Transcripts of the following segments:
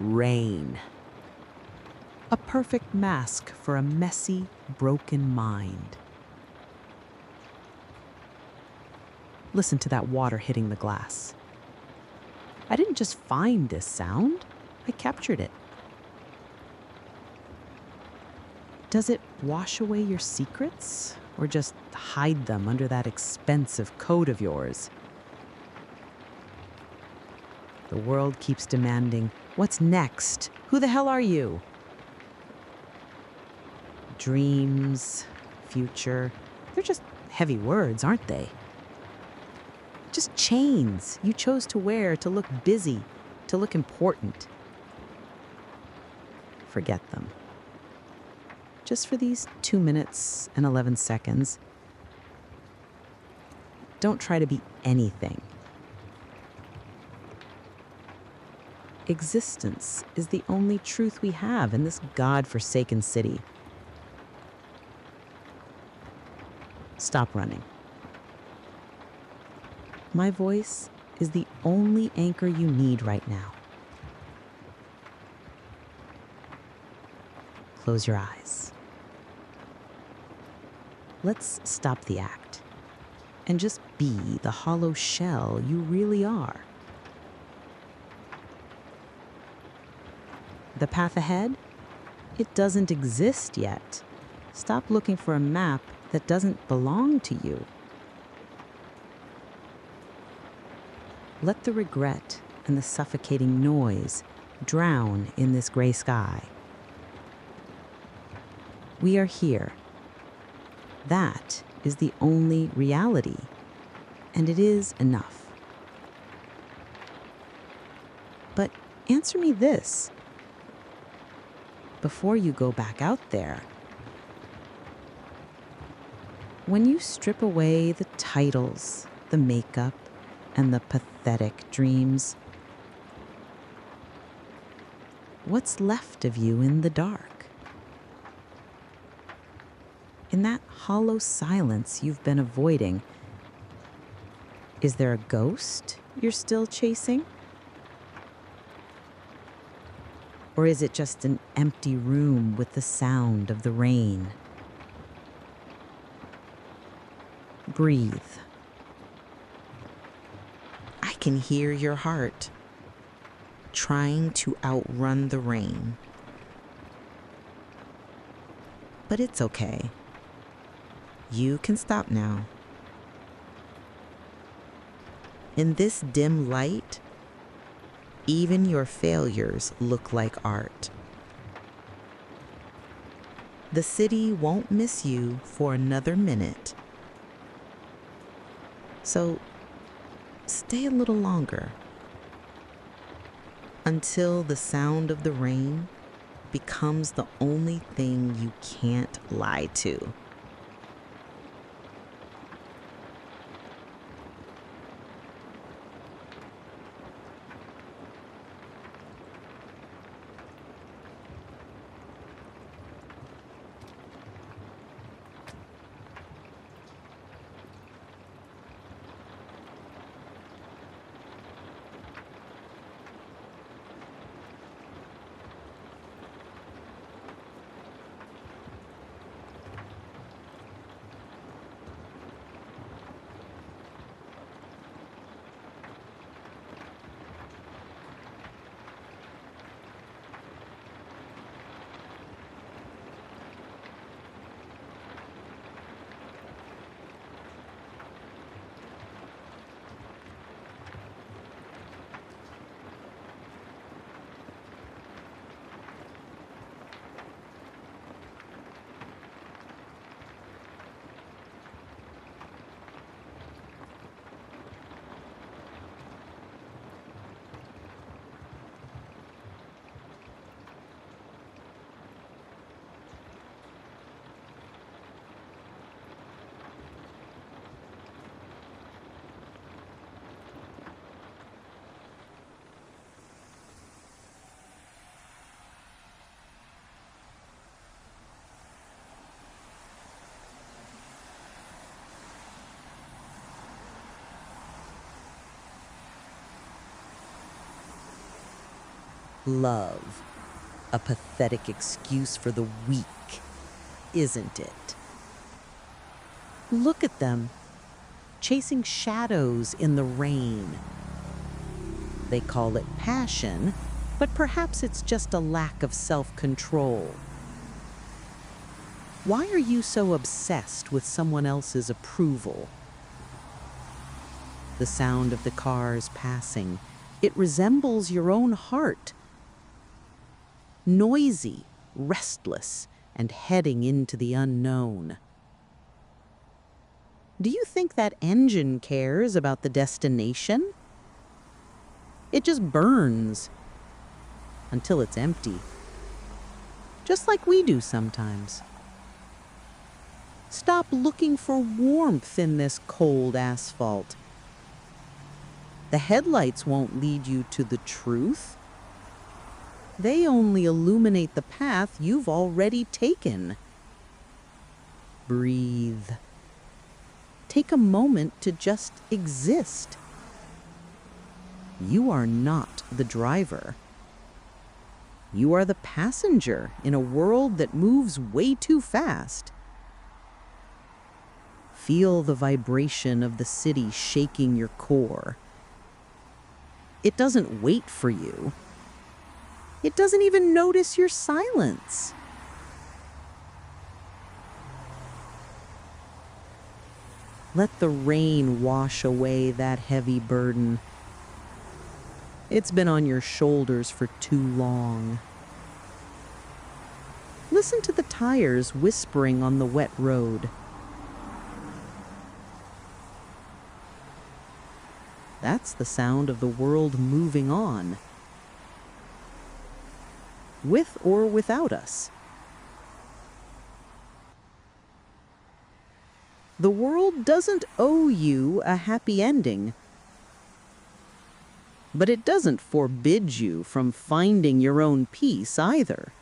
rain. A perfect mask for a messy, broken mind. Listen to that water hitting the glass. I didn't just find this sound, I captured it. Does it wash away your secrets, or just hide them under that expensive coat of yours? The world keeps demanding, what's next? Who the hell are you? Dreams, future, they're just heavy words, aren't they? Just chains you chose to wear to look busy, to look important. Forget them. Just for these 2 minutes and 11 seconds, don't try to be anything. Existence is the only truth we have in this God-forsaken city. Stop running. My voice is the only anchor you need right now. Close your eyes. Let's stop the act and just be the hollow shell you really are. The path ahead? It doesn't exist yet. Stop looking for a map that doesn't belong to you. Let the regret and the suffocating noise drown in this gray sky. We are here. That is the only reality, and it is enough. But answer me this. Before you go back out there, when you strip away the titles, the makeup, and the pathetic dreams, what's left of you in the dark? In that hollow silence you've been avoiding, is there a ghost you're still chasing? Or is it just an empty room with the sound of the rain? Breathe. I can hear your heart trying to outrun the rain. But it's okay. You can stop now. In this dim light, even your failures look like art. The city won't miss you for another minute. So stay a little longer until the sound of the rain becomes the only thing you can't lie to. Love, a pathetic excuse for the weak, isn't it? Look at them, chasing shadows in the rain. They call it passion, but perhaps it's just a lack of self-control. Why are you so obsessed with someone else's approval? The sound of the cars passing, it resembles your own heart. Noisy, restless, and heading into the unknown. Do you think that engine cares about the destination? It just burns until it's empty, just like we do sometimes. Stop looking for warmth in this cold asphalt. The headlights won't lead you to the truth. They only illuminate the path you've already taken. Breathe. Take a moment to just exist. You are not the driver. You are the passenger in a world that moves way too fast. Feel the vibration of the city shaking your core. It doesn't wait for you. It doesn't even notice your silence. Let the rain wash away that heavy burden. It's been on your shoulders for too long. Listen to the tires whispering on the wet road. That's the sound of the world moving on. With or without us. The world doesn't owe you a happy ending, but it doesn't forbid you from finding your own peace either.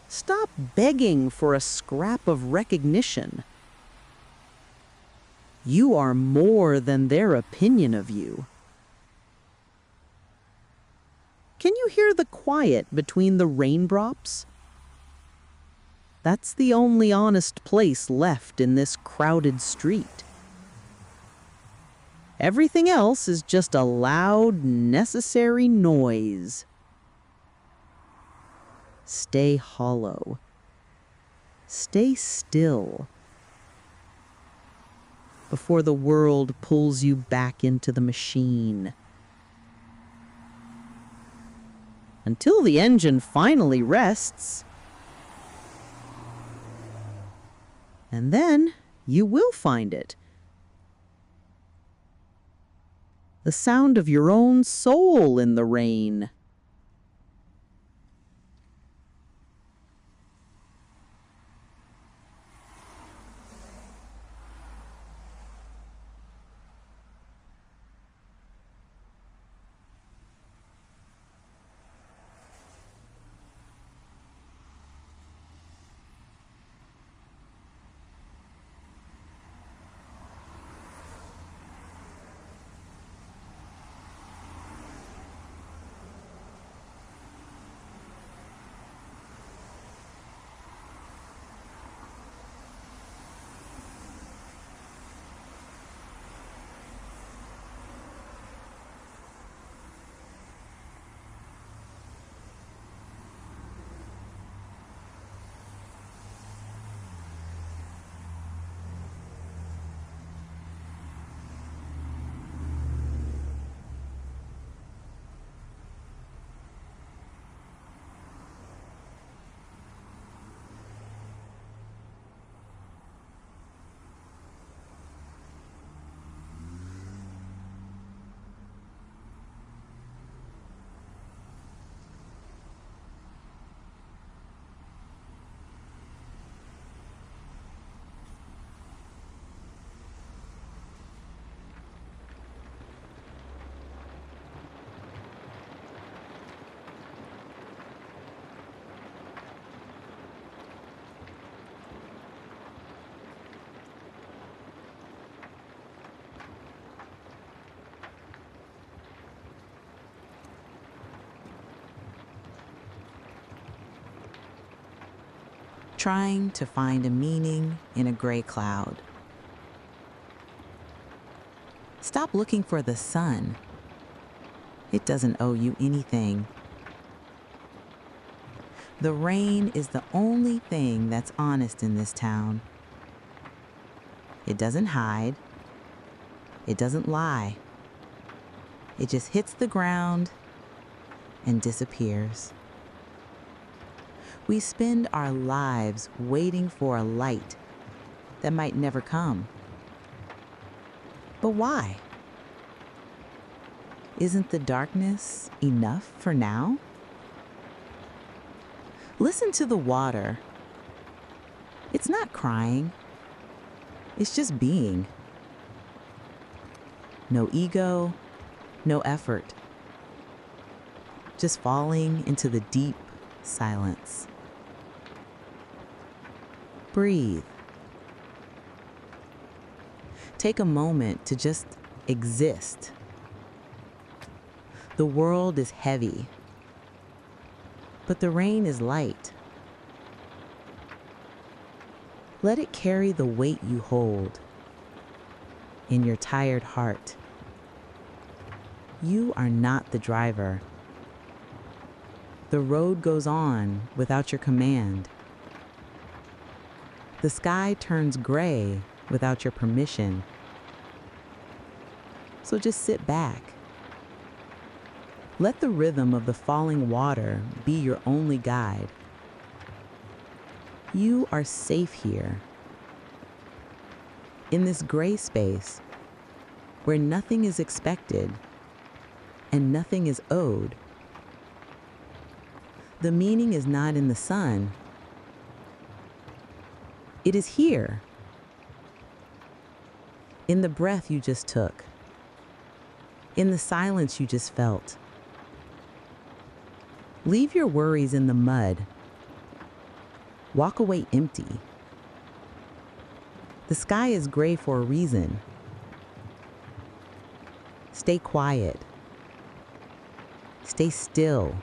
Stop begging for a scrap of recognition. You are more than their opinion of you. Can you hear the quiet between the raindrops? That's the only honest place left in this crowded street. Everything else is just a loud, necessary noise. Stay hollow. Stay still. Before the world pulls you back into the machine. Until the engine finally rests. And then you will find it. The sound of your own soul in the rain. trying to find a meaning in a gray cloud. Stop looking for the sun. It doesn't owe you anything. The rain is the only thing that's honest in this town. It doesn't hide. It doesn't lie. It just hits the ground and disappears. We spend our lives waiting for a light that might never come. But why? Isn't the darkness enough for now? Listen to the water. It's not crying. It's just being. No ego, no effort. Just falling into the deep silence. Breathe. Take a moment to just exist. The world is heavy, but the rain is light. Let it carry the weight you hold in your tired heart. You are not the driver. The road goes on without your command. The sky turns gray without your permission. So just sit back. Let the rhythm of the falling water be your only guide. You are safe here. In this gray space where nothing is expected and nothing is owed. The meaning is not in the sun. It is here. In the breath you just took. In the silence you just felt. Leave your worries in the mud. Walk away empty. The sky is gray for a reason. Stay quiet. Stay still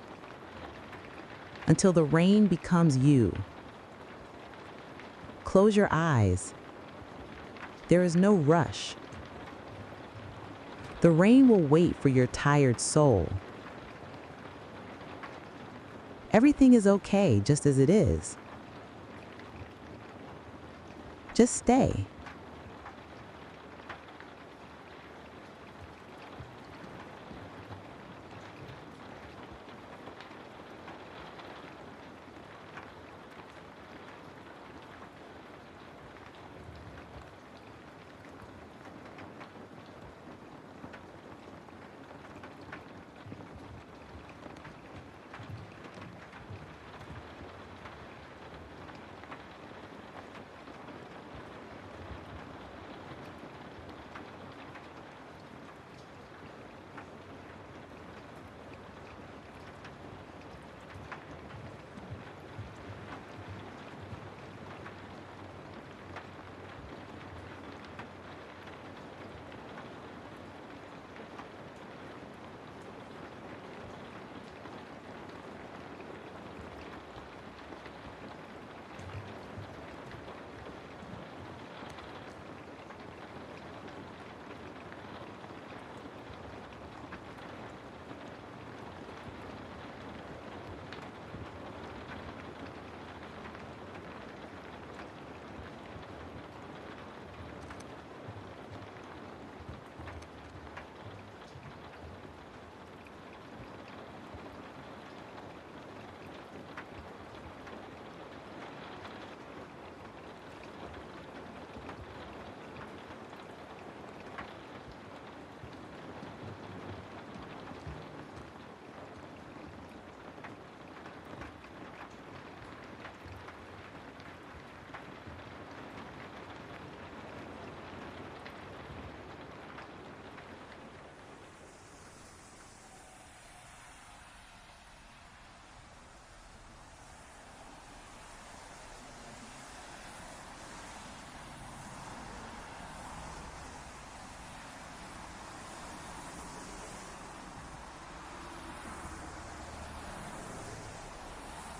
until the rain becomes you. Close your eyes. There is no rush. The rain will wait for your tired soul. Everything is okay just as it is. Just stay.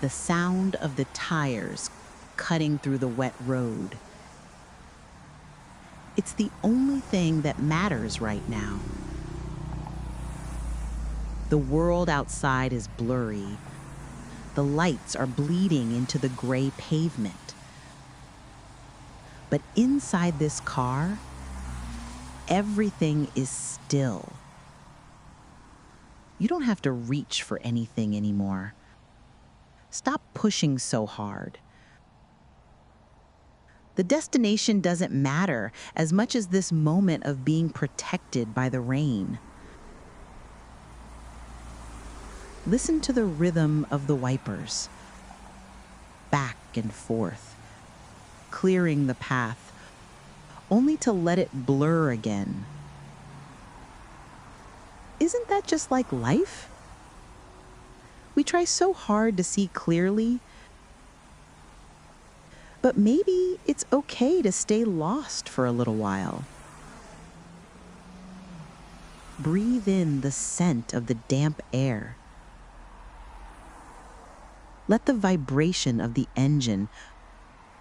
The sound of the tires cutting through the wet road. It's the only thing that matters right now. The world outside is blurry. The lights are bleeding into the gray pavement. But inside this car, everything is still. You don't have to reach for anything anymore. Stop pushing so hard. The destination doesn't matter as much as this moment of being protected by the rain. Listen to the rhythm of the wipers, back and forth, clearing the path, only to let it blur again. Isn't that just like life? We try so hard to see clearly, but maybe it's okay to stay lost for a little while. Breathe in the scent of the damp air. Let the vibration of the engine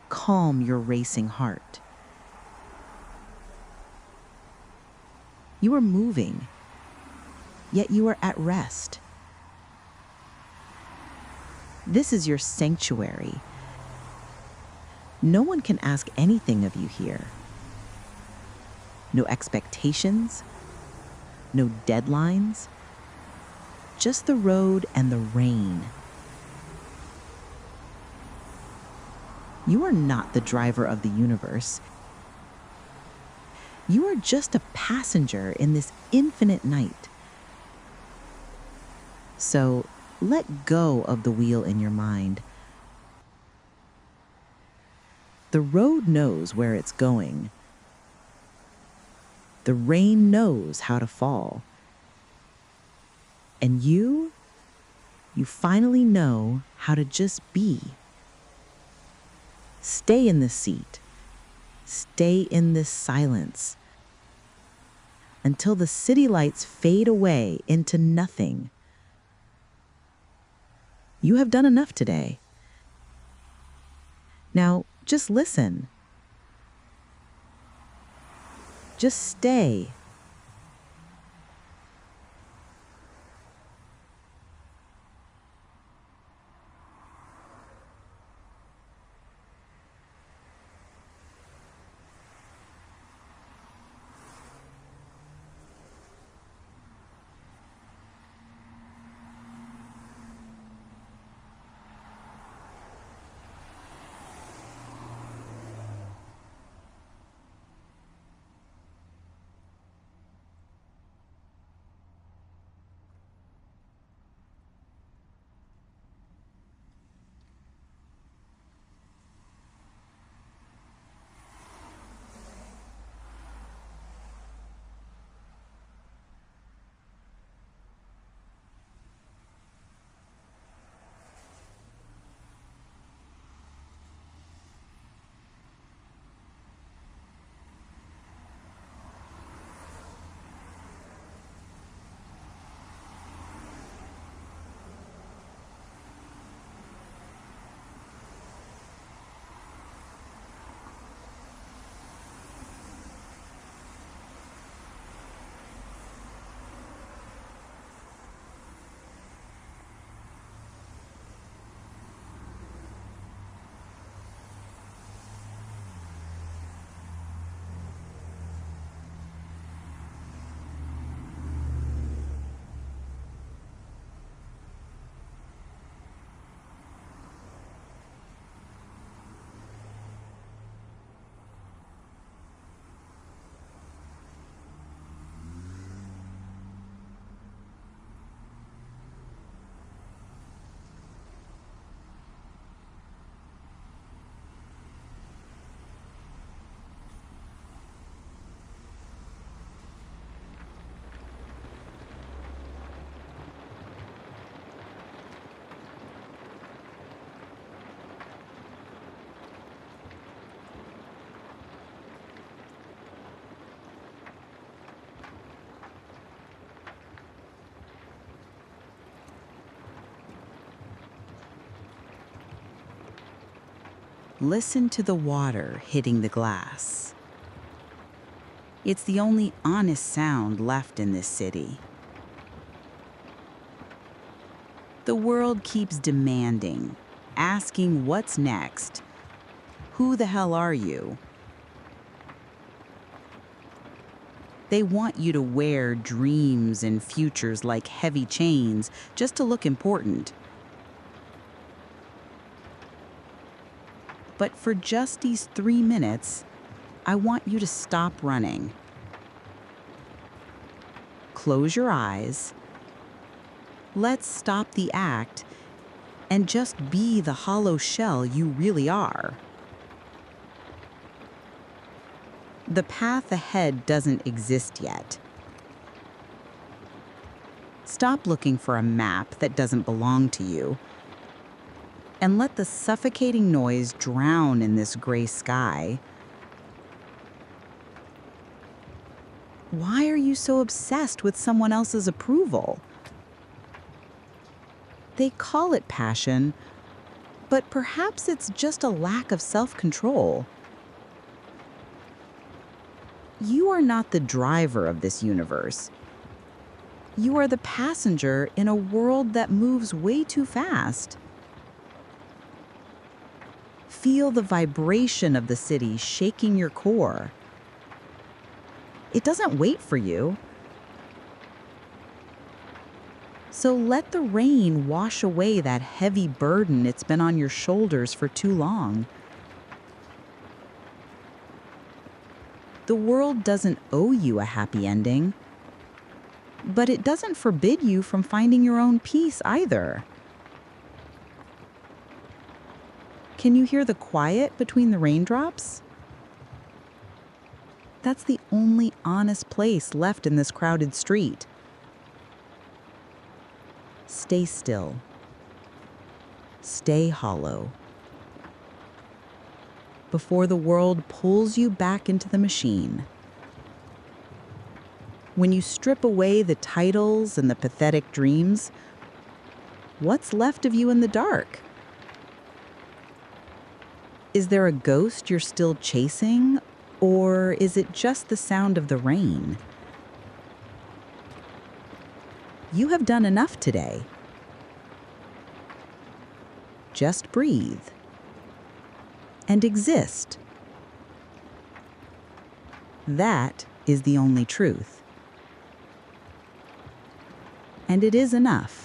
calm your racing heart. You are moving, yet you are at rest. This is your sanctuary. No one can ask anything of you here. No expectations, no deadlines, just the road and the rain. You are not the driver of the universe. You are just a passenger in this infinite night. So let go of the wheel in your mind. The road knows where it's going. The rain knows how to fall. And you finally know how to just be. Stay in this seat. Stay in this silence until the city lights fade away into nothing. You have done enough today. Now, just listen. Just stay. Listen to the water hitting the glass. It's the only honest sound left in this city. The world keeps demanding, asking what's next. Who the hell are you? They want you to wear dreams and futures like heavy chains just to look important. But for just these 3 minutes, I want you to stop running. Close your eyes. Let's stop the act and just be the hollow shell you really are. The path ahead doesn't exist yet. Stop looking for a map that doesn't belong to you, and let the suffocating noise drown in this gray sky. Why are you so obsessed with someone else's approval? They call it passion, but perhaps it's just a lack of self-control. You are not the driver of this universe. You are the passenger in a world that moves way too fast. Feel the vibration of the city shaking your core. It doesn't wait for you. So let the rain wash away that heavy burden it's been on your shoulders for too long. The world doesn't owe you a happy ending, but it doesn't forbid you from finding your own peace either. Can you hear the quiet between the raindrops? That's the only honest place left in this crowded street. Stay still. Stay hollow. Before the world pulls you back into the machine. When you strip away the titles and the pathetic dreams, what's left of you in the dark? Is there a ghost you're still chasing, or is it just the sound of the rain? You have done enough today. Just breathe and exist. That is the only truth. And it is enough.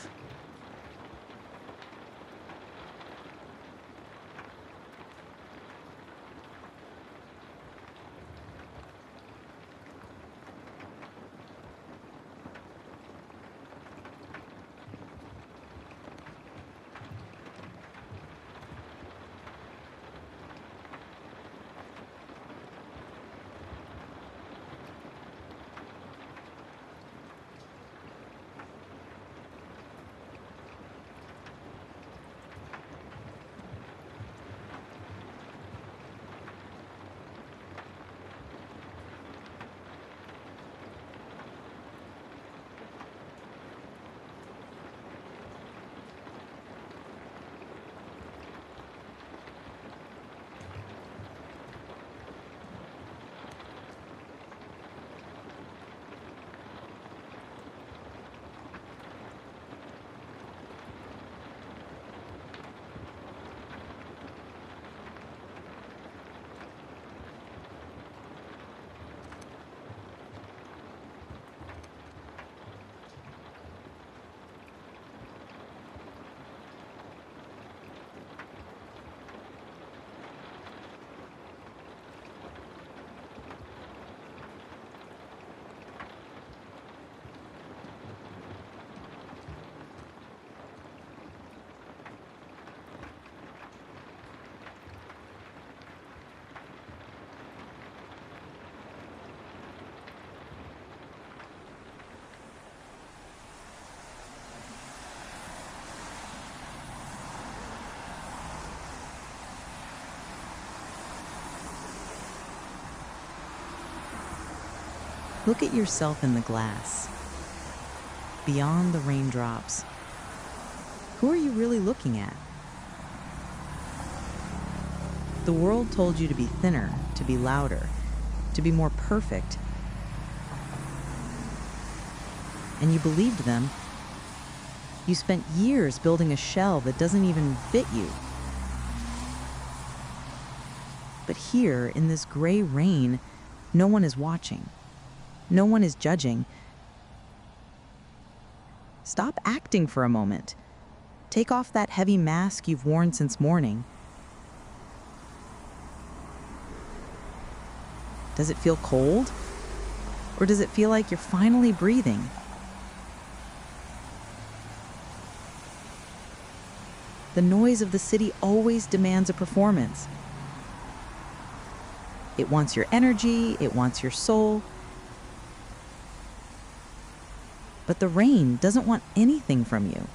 Look at yourself in the glass. Beyond the raindrops. Who are you really looking at? the world told you to be thinner, to be louder, to be more perfect, and you believed them, you spent years building a shell that doesn't even fit you. But here, in this gray rain, no one is watching. No one is judging. Stop acting for a moment. Take off that heavy mask you've worn since morning. Does it feel cold? Or does it feel like you're finally breathing? The noise of the city always demands a performance. It wants your energy, it wants your soul. But the rain doesn't want anything from you.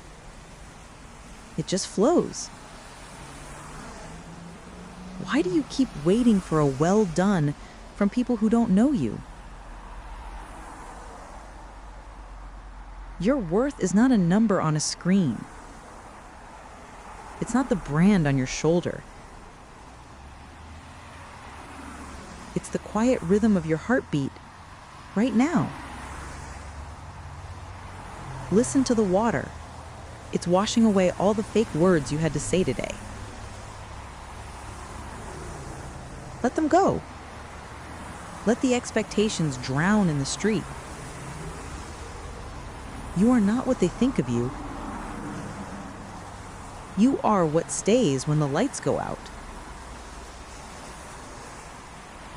It just flows. Why do you keep waiting for a well done from people who don't know you? Your worth is not a number on a screen. It's not the brand on your shoulder. It's the quiet rhythm of your heartbeat right now. Listen to the water. It's washing away all the fake words you had to say today. Let them go. Let the expectations drown in the street. You are not what they think of you. You are what stays when the lights go out.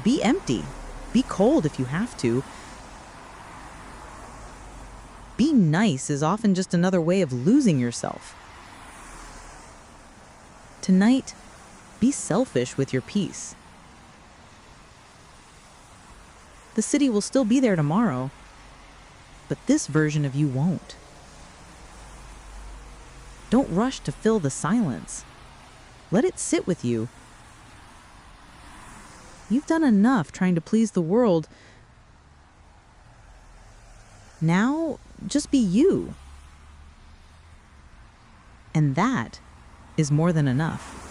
Be empty. Be cold if you have to. Being nice is often just another way of losing yourself. Tonight, be selfish with your peace. The city will still be there tomorrow, but this version of you won't. Don't rush to fill the silence. Let it sit with you. You've done enough trying to please the world. Now, just be you. And that is more than enough.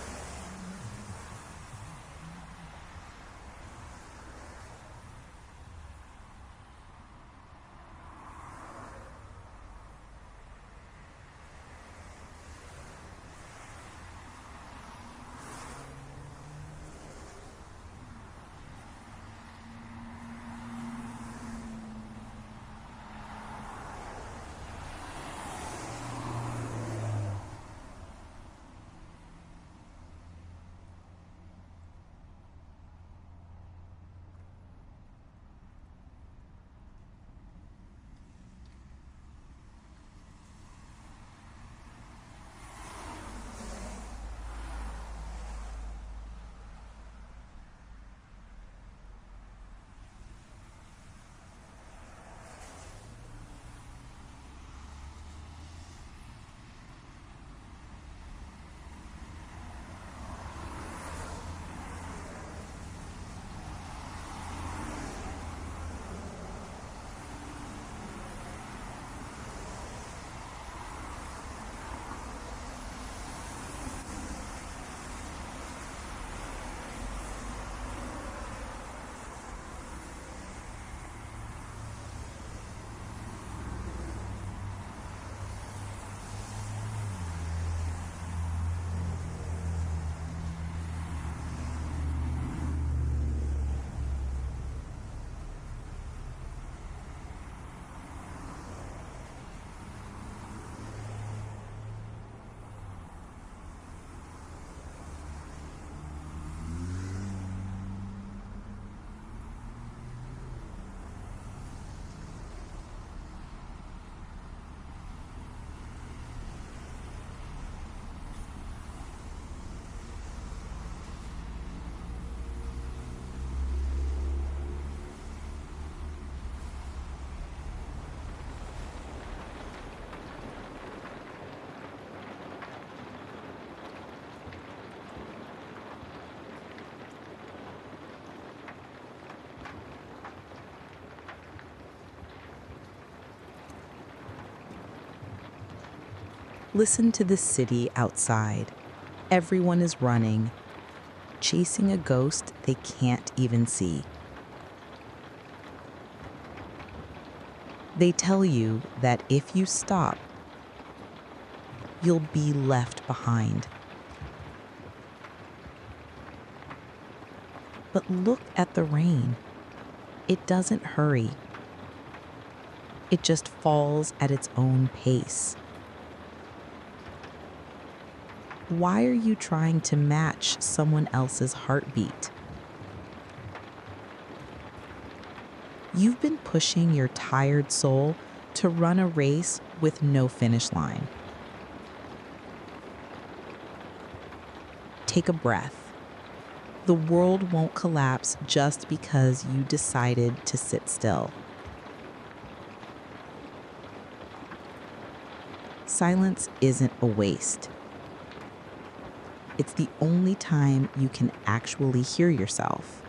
Listen to the city outside. Everyone is running. chasing a ghost they can't even see. They tell you that if you stop, you'll be left behind. But look at the rain. It doesn't hurry. It just falls at its own pace. Why are you trying to match someone else's heartbeat? You've been pushing your tired soul to run a race with no finish line. Take a breath. The world won't collapse just because you decided to sit still. Silence isn't a waste. It's the only time you can actually hear yourself.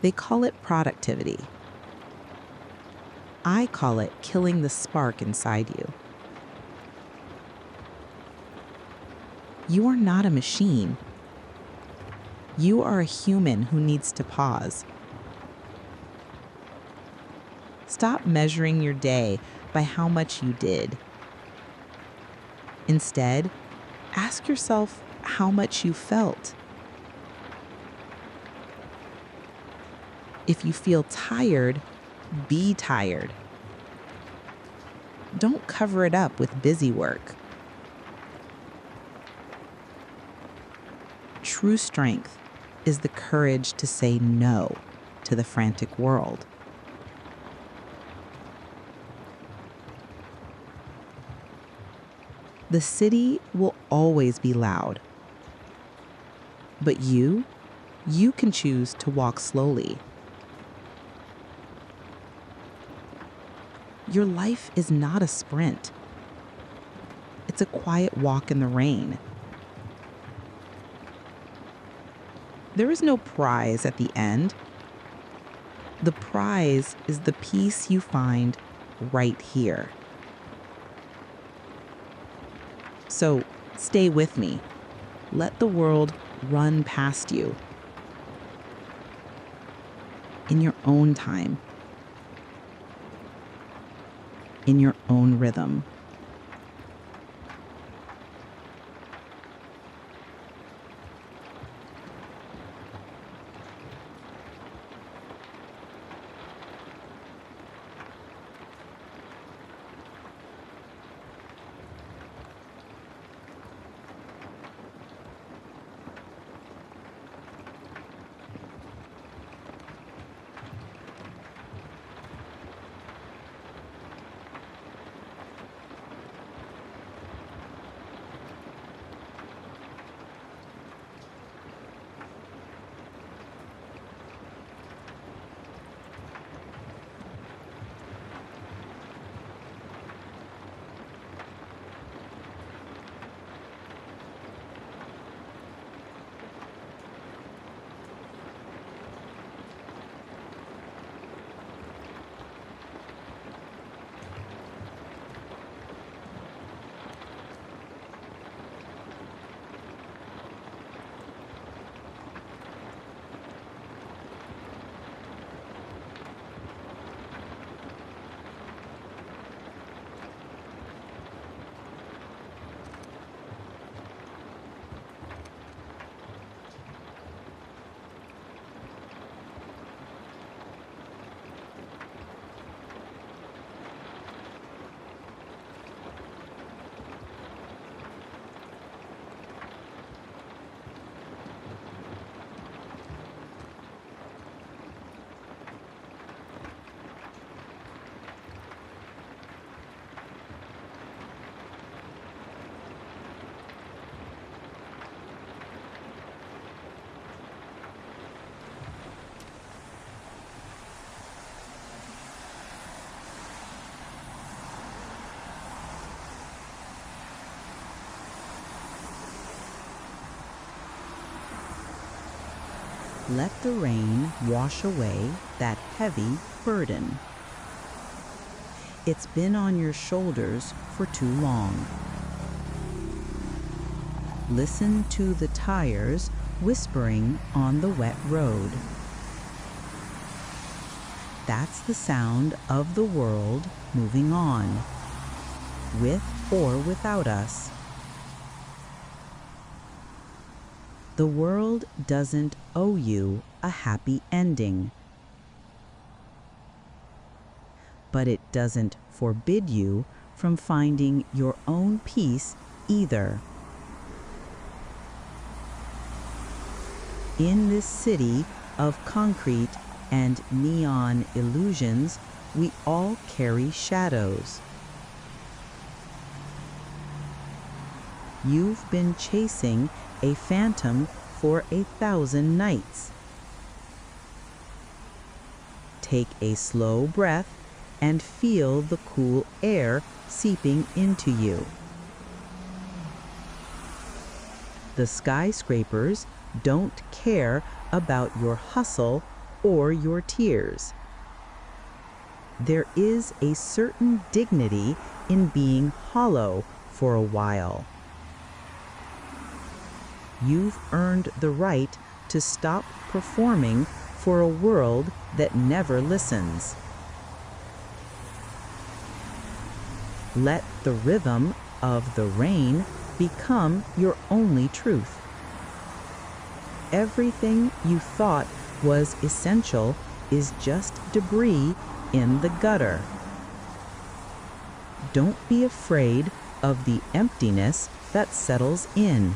They call it productivity. I call it killing the spark inside you. You are not a machine. You are a human who needs to pause. Stop measuring your day by how much you did. Instead, ask yourself how much you felt. If you feel tired, be tired. Don't cover it up with busy work. True strength is the courage to say no to the frantic world. The city will always be loud. But you can choose to walk slowly. Your life is not a sprint. It's a quiet walk in the rain. There is no prize at the end. The prize is the peace you find right here. So stay with me. Let the world run past you. In your own time. In your own rhythm. Let the rain wash away that heavy burden. It's been on your shoulders for too long. Listen to the tires whispering on the wet road. That's the sound of the world moving on, with or without us. The world doesn't owe you a happy ending, but it doesn't forbid you from finding your own peace either. In this city of concrete and neon illusions, we all carry shadows. You've been chasing a phantom for 1,000 nights. Take a slow breath and feel the cool air seeping into you. The skyscrapers don't care about your hustle or your tears. There is a certain dignity in being hollow for a while. You've earned the right to stop performing for a world that never listens. Let the rhythm of the rain become your only truth. Everything you thought was essential is just debris in the gutter. Don't be afraid of the emptiness that settles in.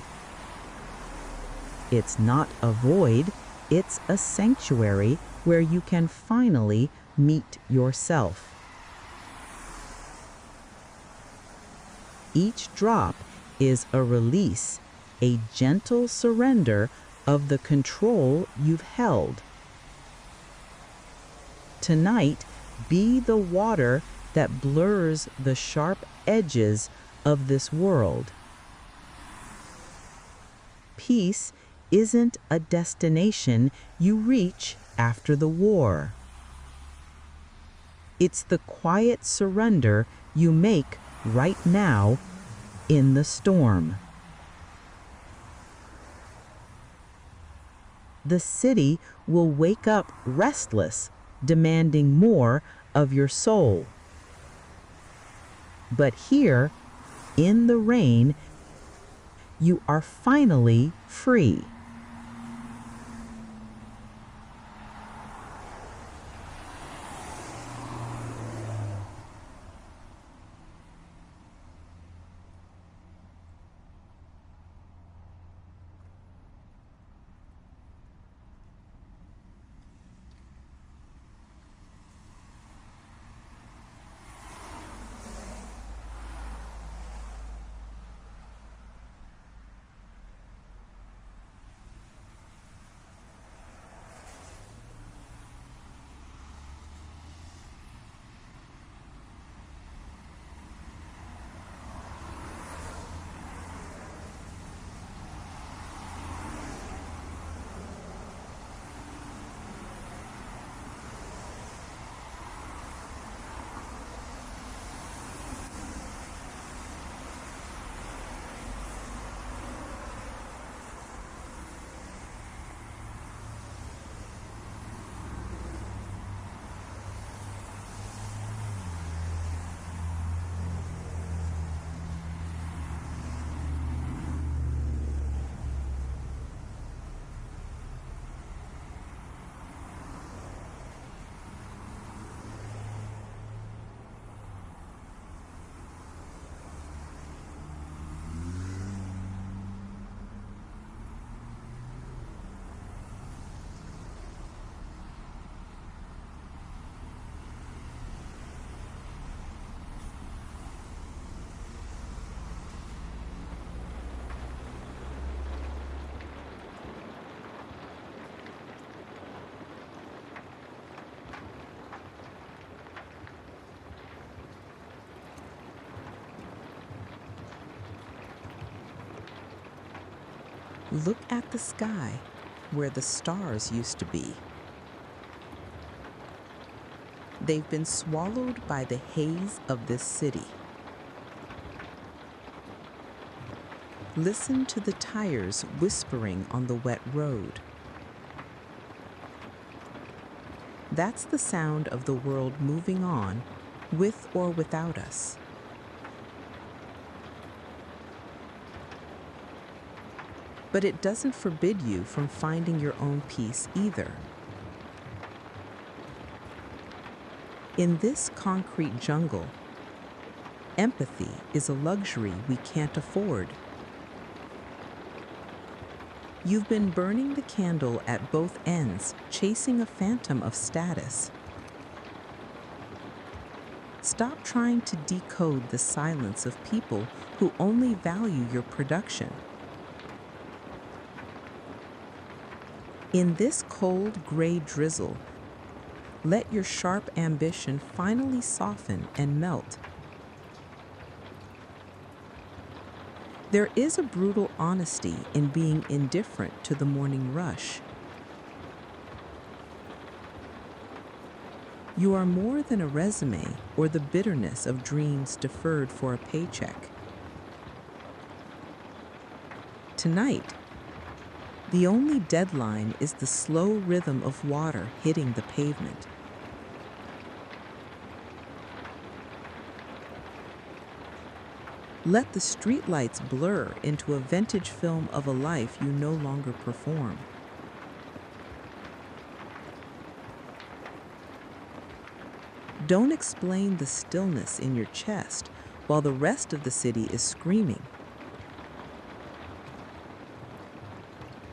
It's not a void, it's a sanctuary where you can finally meet yourself. Each drop is a release, a gentle surrender of the control you've held. Tonight, be the water that blurs the sharp edges of this world. Peace isn't a destination you reach after the war. It's the quiet surrender you make right now in the storm. The city will wake up restless, demanding more of your soul. But here, in the rain, you are finally free. Look at the sky, where the stars used to be. They've been swallowed by the haze of this city. Listen to the tires whispering on the wet road. That's the sound of the world moving on, with or without us. But it doesn't forbid you from finding your own peace either. In this concrete jungle, empathy is a luxury we can't afford. You've been burning the candle at both ends, chasing a phantom of status. Stop trying to decode the silence of people who only value your production. In this cold, gray drizzle, let your sharp ambition finally soften and melt. There is a brutal honesty in being indifferent to the morning rush. You are more than a resume or the bitterness of dreams deferred for a paycheck. Tonight, the only deadline is the slow rhythm of water hitting the pavement. Let the streetlights blur into a vintage film of a life you no longer perform. Don't explain the stillness in your chest while the rest of the city is screaming.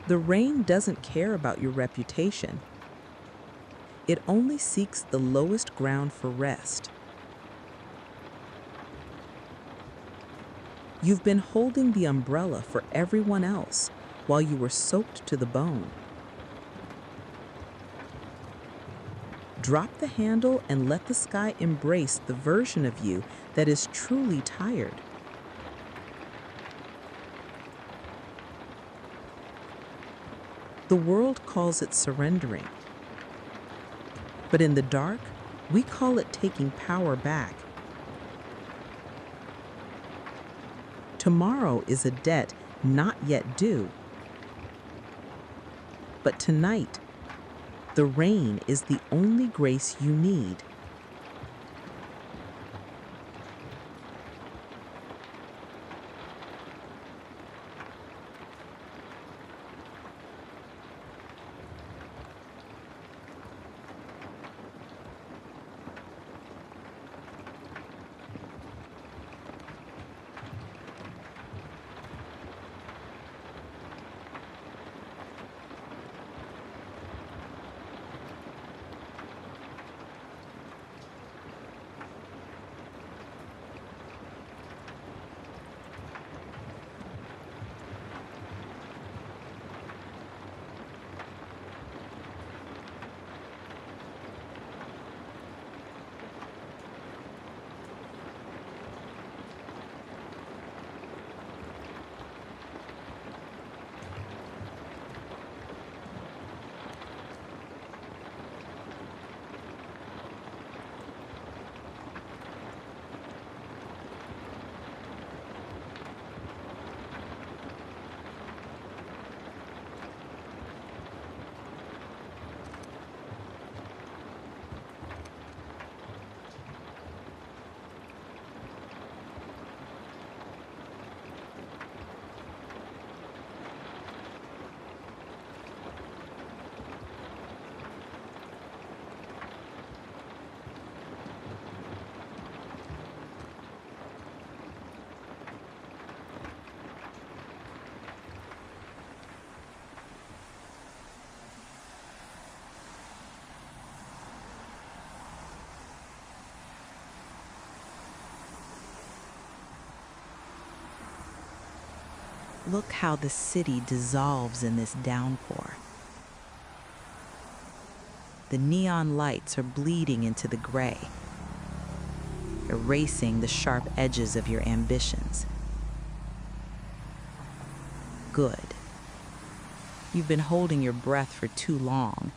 The rain doesn't care about your reputation. It only seeks the lowest ground for rest. You've been holding the umbrella for everyone else while you were soaked to the bone. Drop the handle and let the sky embrace the version of you that is truly tired. The world calls it surrendering, but in the dark, we call it taking power back. Tomorrow is a debt not yet due. But tonight, the rain is the only grace you need. Look how the city dissolves in this downpour. The neon lights are bleeding into the gray, erasing the sharp edges of your ambitions. Good. You've been holding your breath for too long.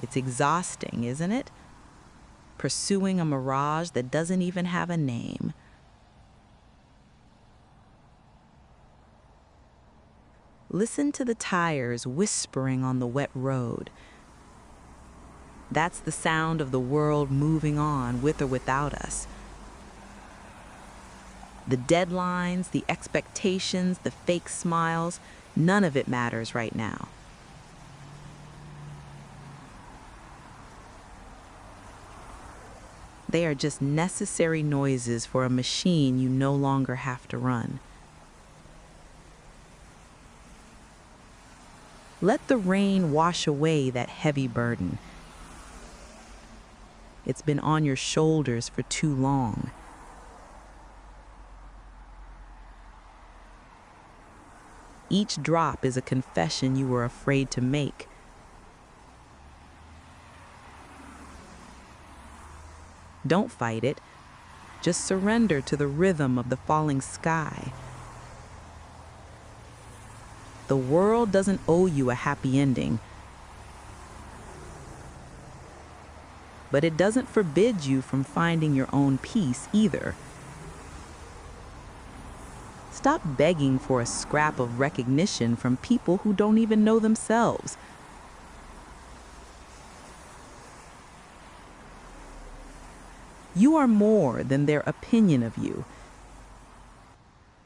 It's exhausting, isn't it? Pursuing a mirage that doesn't even have a name. Listen to the tires whispering on the wet road. That's the sound of the world moving on with or without us. The deadlines, the expectations, the fake smiles, none of it matters right now. They are just necessary noises for a machine you no longer have to run. Let the rain wash away that heavy burden. It's been on your shoulders for too long. Each drop is a confession you were afraid to make. Don't fight it. Just surrender to the rhythm of the falling sky. The world doesn't owe you a happy ending, but it doesn't forbid you from finding your own peace either. Stop begging for a scrap of recognition from people who don't even know themselves. You are more than their opinion of you.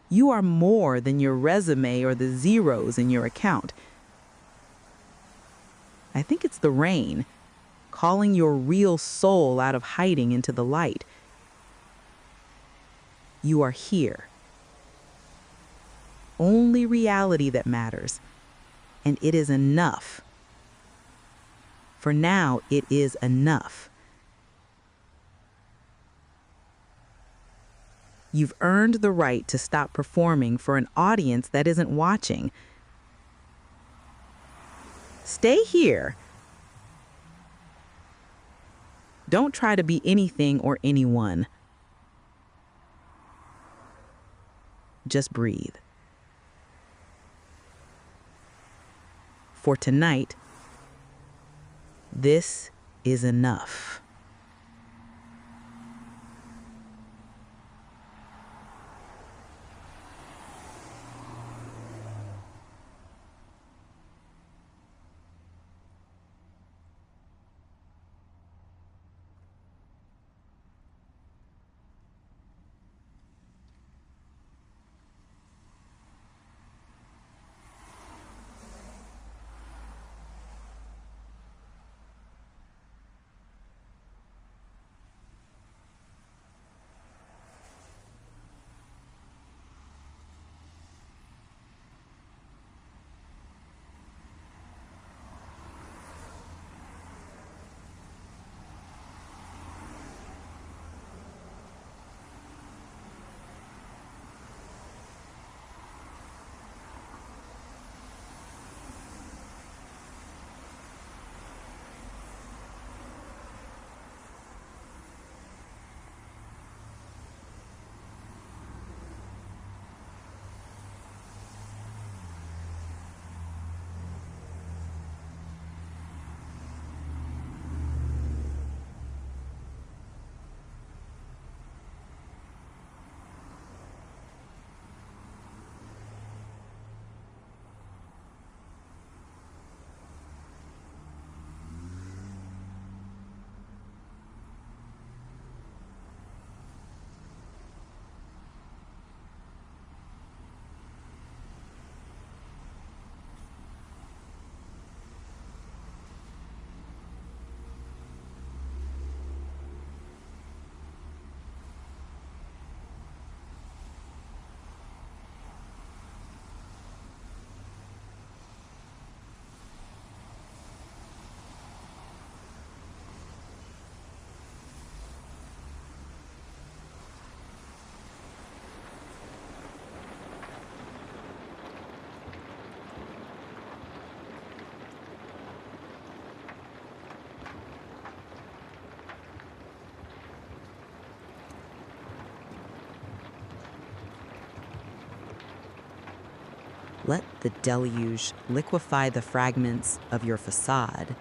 You are more than your resume or the zeros in your account. I think it's the rain, calling your real soul out of hiding into the light. You are here. Only reality that matters, and it is enough. For now, it is enough. You've earned the right to stop performing for an audience that isn't watching. Stay here. Don't try to be anything or anyone. Just breathe. For tonight, this is enough. Let the deluge liquefy the fragments of your facade.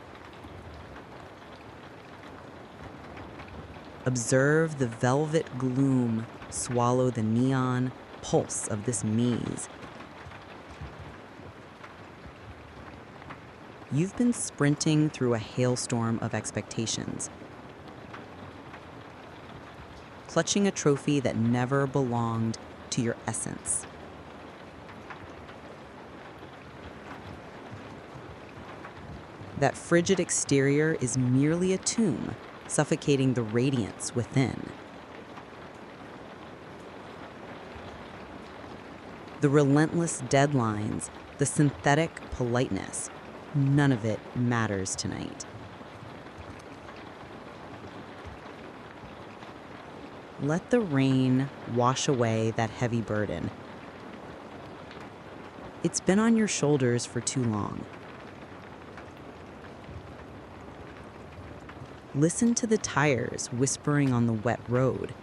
Observe the velvet gloom swallow the neon pulse of this maze. You've been sprinting through a hailstorm of expectations, clutching a trophy that never belonged to your essence. That frigid exterior is merely a tomb, suffocating the radiance within. The relentless deadlines, the synthetic politeness, none of it matters tonight. Let the rain wash away that heavy burden. It's been on your shoulders for too long. Listen to the tires whispering on the wet road.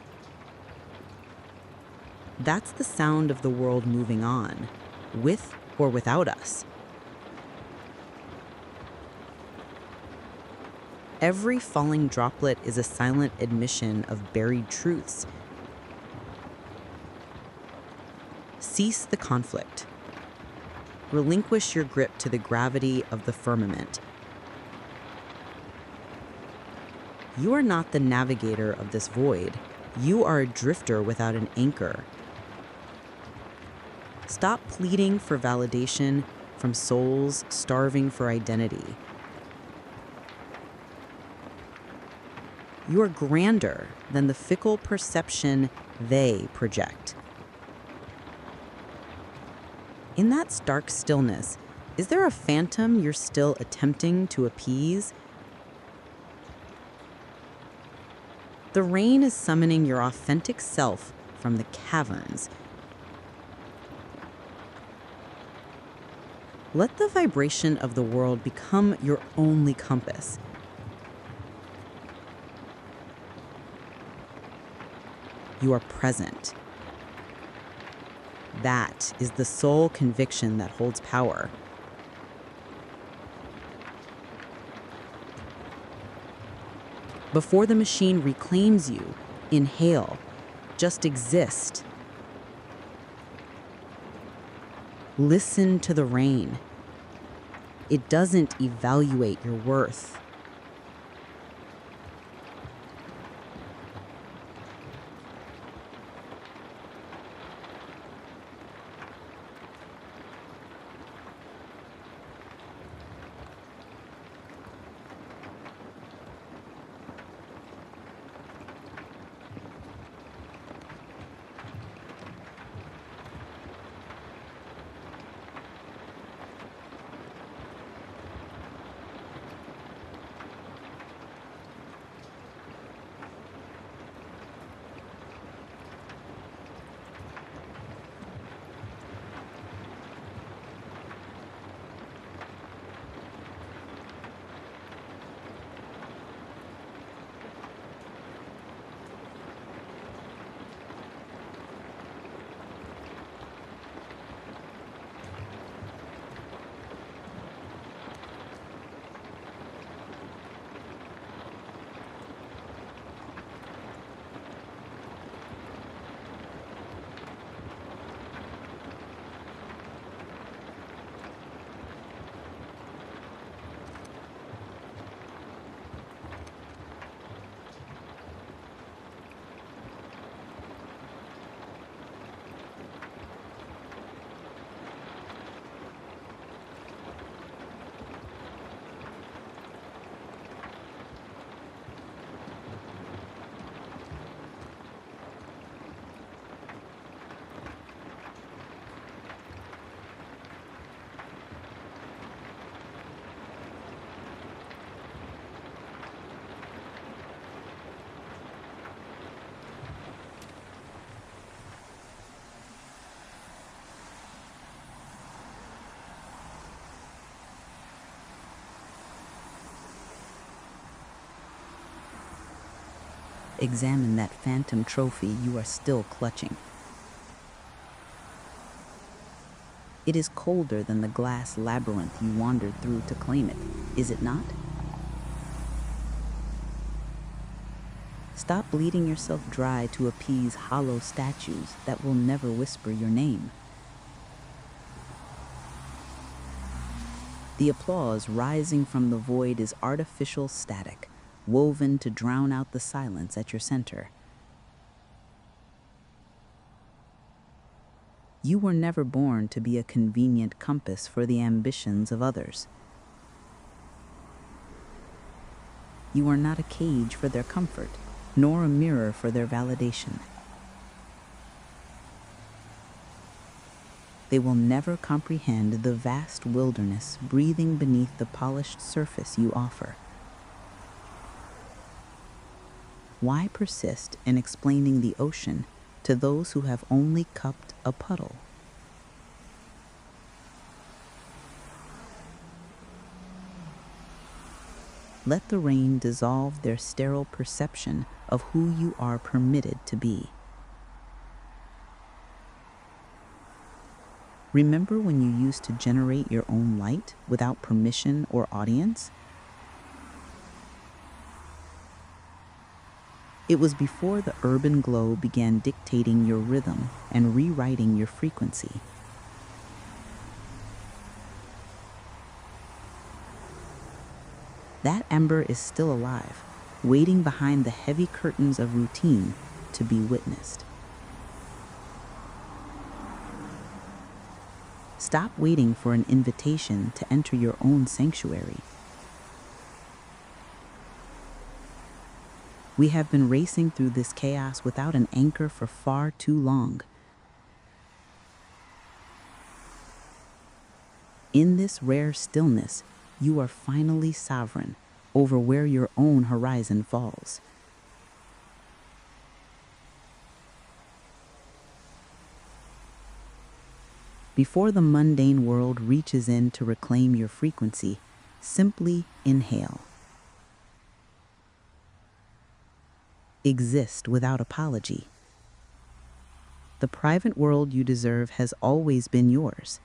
That's the sound of the world moving on, with or without us. Every falling droplet is a silent admission of buried truths. Cease the conflict. Relinquish your grip to the gravity of the firmament. You are not the navigator of this void. You are a drifter without an anchor. Stop pleading for validation from souls starving for identity. You are grander than the fickle perception they project. In that stark stillness, is there a phantom you're still attempting to appease? The rain is summoning your authentic self from the caverns. Let the vibration of the world become your only compass. You are present. That is the sole conviction that holds power. Before the machine reclaims you, inhale, just exist. Listen to the rain. It doesn't evaluate your worth. Examine that phantom trophy you are still clutching. It is colder than the glass labyrinth you wandered through to claim it, is it not? Stop bleeding yourself dry to appease hollow statues that will never whisper your name. The applause rising from the void is artificial static, woven to drown out the silence at your center. You were never born to be a convenient compass for the ambitions of others. You are not a cage for their comfort, nor a mirror for their validation. They will never comprehend the vast wilderness breathing beneath the polished surface you offer. Why persist in explaining the ocean to those who have only cupped a puddle? Let the rain dissolve their sterile perception of who you are permitted to be. Remember when you used to generate your own light without permission or audience? It was before the urban glow began dictating your rhythm and rewriting your frequency. That ember is still alive, waiting behind the heavy curtains of routine to be witnessed. Stop waiting for an invitation to enter your own sanctuary. We have been racing through this chaos without an anchor for far too long. In this rare stillness, you are finally sovereign over where your own horizon falls. Before the mundane world reaches in to reclaim your frequency, simply inhale. Exist without apology. The private world you deserve has always been yours.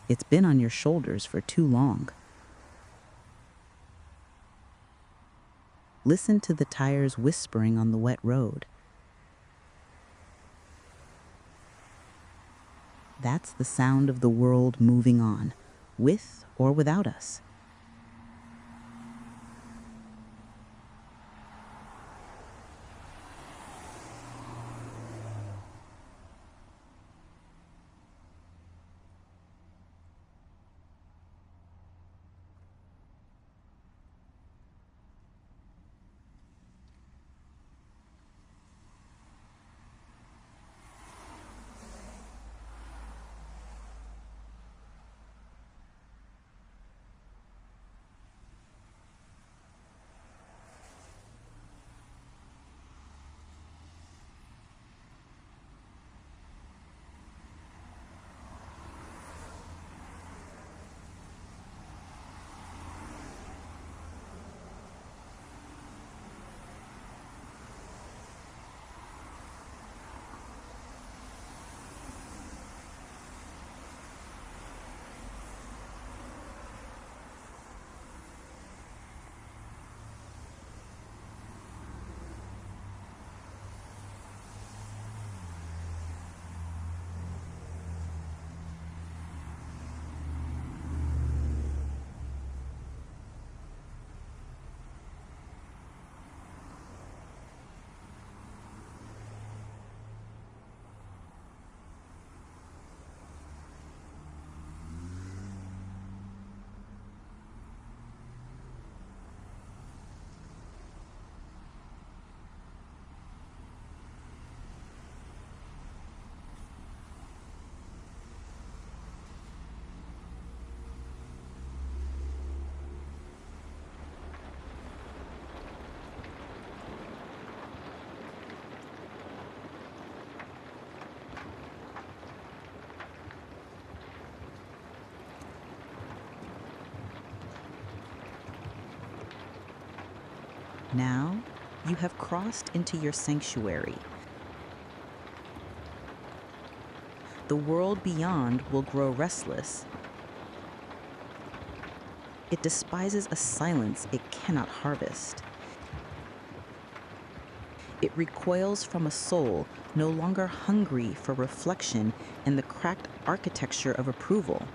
It's been on your shoulders for too long. Listen to the tires whispering on the wet road. That's the sound of the world moving on, with or without us. Now, you have crossed into your sanctuary. The world beyond will grow restless. It despises a silence it cannot harvest. It recoils from a soul no longer hungry for reflection and the cracked architecture of approval.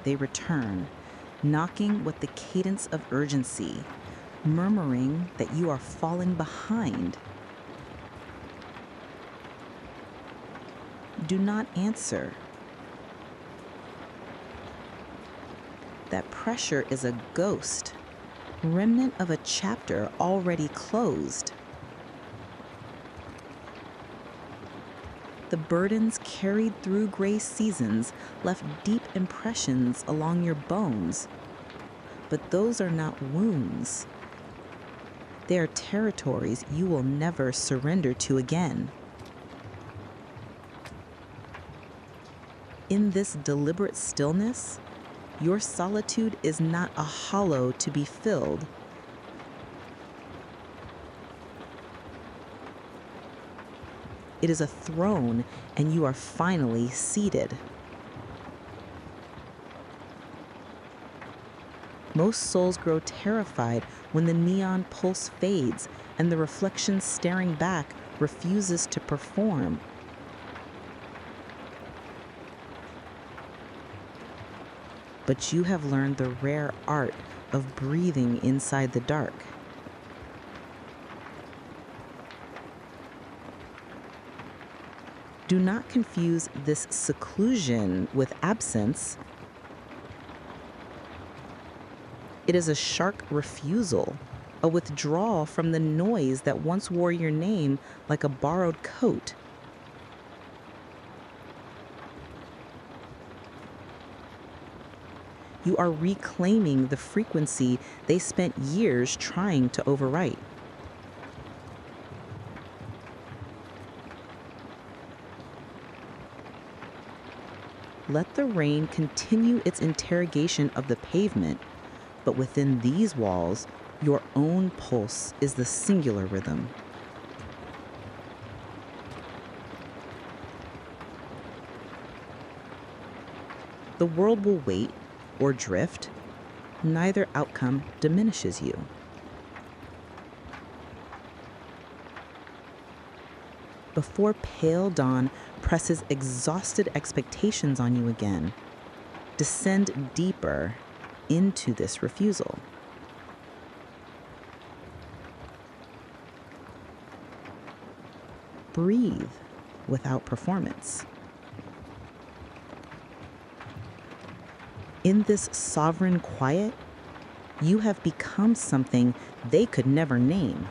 They return, knocking with the cadence of urgency, murmuring that you are falling behind. Do not answer. That pressure is a ghost, remnant of a chapter already closed. The burdens carried through gray seasons left deep impressions along your bones. But those are not wounds. They are territories you will never surrender to again. In this deliberate stillness, your solitude is not a hollow to be filled. It is a throne, and you are finally seated. Most souls grow terrified when the neon pulse fades and the reflection staring back refuses to perform. But you have learned the rare art of breathing inside the dark. Do not confuse this seclusion with absence. It is a sharp refusal, a withdrawal from the noise that once wore your name like a borrowed coat. You are reclaiming the frequency they spent years trying to overwrite. Let the rain continue its interrogation of the pavement, but within these walls, your own pulse is the singular rhythm. The world will wait or drift. Neither outcome diminishes you. Before pale dawn presses exhausted expectations on you again, descend deeper into this refusal. Breathe without performance. In this sovereign quiet, you have become something they could never name.